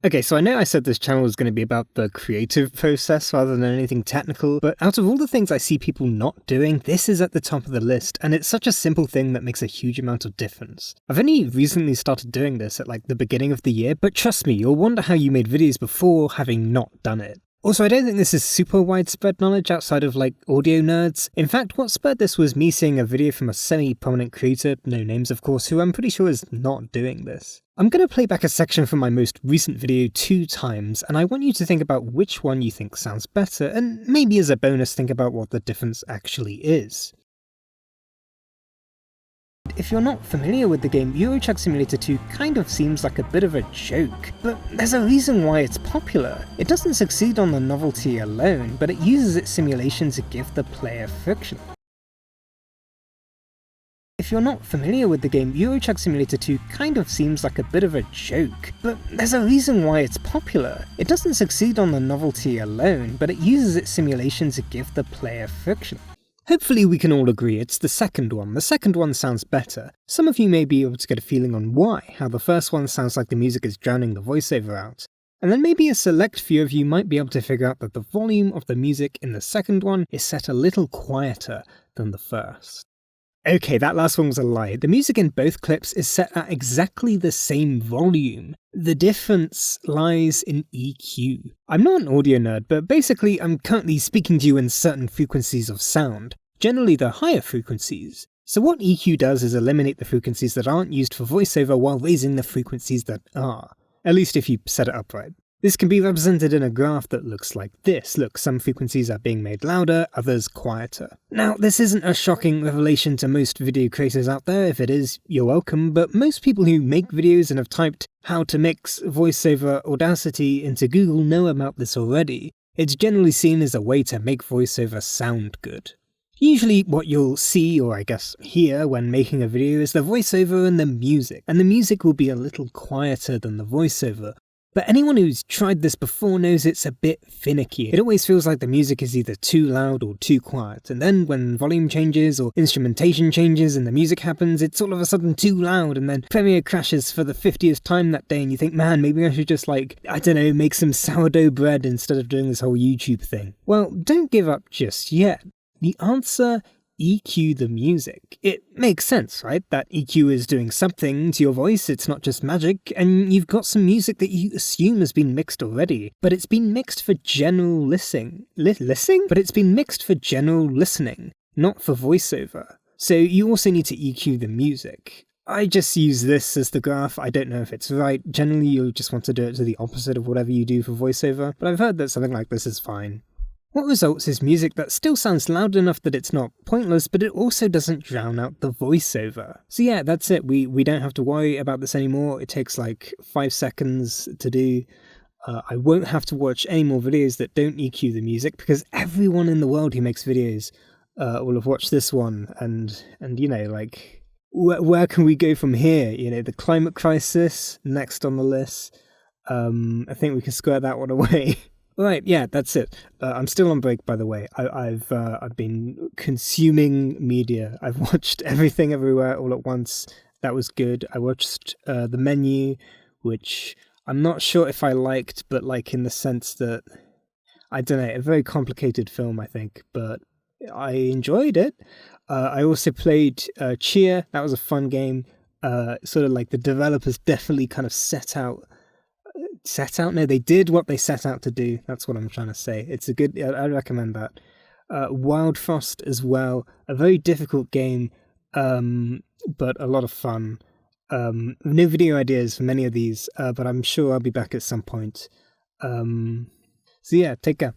Okay, so I know I said this channel was going to be about the creative process rather than anything technical, but out of all the things I see people not doing, this is at the top of the list, and it's such a simple thing that makes a huge amount of difference. I've only recently started doing this at the beginning of the year, but trust me, you'll wonder how you made videos before having not done it. Also, I don't think this is super widespread knowledge outside of audio nerds. In fact, what spurred this was me seeing a video from a semi-prominent creator, no names of course, who I'm pretty sure is not doing this. I'm going to play back a section from my most recent video 2 times, and I want you to think about which one you think sounds better, and maybe as a bonus think about what the difference actually is. If you're not familiar with the game, Euro Truck Simulator 2 kind of seems like a bit of a joke, but there's a reason why it's popular. It doesn't succeed on the novelty alone, but it uses its simulation to give the player friction. If you're not familiar with the game, Euro Truck Simulator 2 kind of seems like a bit of a joke, but there's a reason why it's popular. It doesn't succeed on the novelty alone, but it uses its simulation to give the player friction. Hopefully we can all agree it's the second one. The second one sounds better. Some of you may be able to get a feeling on why, how the first one sounds like the music is drowning the voiceover out. And then maybe a select few of you might be able to figure out that the volume of the music in the second one is set a little quieter than the first. Okay, that last one was a lie. The music in both clips is set at exactly the same volume. The difference lies in EQ. I'm not an audio nerd, but basically I'm currently speaking to you in certain frequencies of sound, generally the higher frequencies. So what EQ does is eliminate the frequencies that aren't used for voiceover while raising the frequencies that are. At least if you set it up right. This can be represented in a graph that looks like this. Look, some frequencies are being made louder, others quieter. Now, this isn't a shocking revelation to most video creators out there. If it is, you're welcome, but most people who make videos and have typed how to mix voiceover Audacity into Google know about this already. It's generally seen as a way to make voiceover sound good. Usually what you'll see, or I guess hear, when making a video is the voiceover and the music will be a little quieter than the voiceover. But anyone who's tried this before knows it's a bit finicky. It always feels like the music is either too loud or too quiet, and then when volume changes or instrumentation changes and the music happens, it's all of a sudden too loud, and then Premiere crashes for the 50th time that day and you think, man, maybe I should just I don't know, make some sourdough bread instead of doing this whole YouTube thing. Well, don't give up just yet. The answer: EQ the music. It makes sense, right? That EQ is doing something to your voice, it's not just magic, and you've got some music that you assume has been mixed already, but it's been mixed for general listening. But it's been mixed for general listening, not for voiceover. So you also need to EQ the music. I just use this as the graph. I don't know if it's right. Generally, you'll just want to do it to the opposite of whatever you do for voiceover, but I've heard that something like this is fine. What results is music that still sounds loud enough that it's not pointless, but it also doesn't drown out the voiceover. So yeah, that's it. We don't have to worry about this anymore. It takes 5 seconds to do. I won't have to watch any more videos that don't EQ the music, because everyone in the world who makes videos will have watched this one, and where can we go from here? The climate crisis, next on the list. I think we can square that one away. Right, yeah, that's it. I'm still on break, by the way. I've been consuming media. I've watched Everything Everywhere All at Once. That was good. I watched The Menu, which I'm not sure if I liked, but in the sense that, I don't know, a very complicated film, I think, but I enjoyed it. I also played Cheer. That was a fun game. Sort of the developers definitely kind of no, they did what they set out to do. That's what I'm trying to say. It's a good, I recommend that. Wild Frost as well, a very difficult game, but a lot of fun. No video ideas for many of these, but I'm sure I'll be back at some point. So yeah, take care.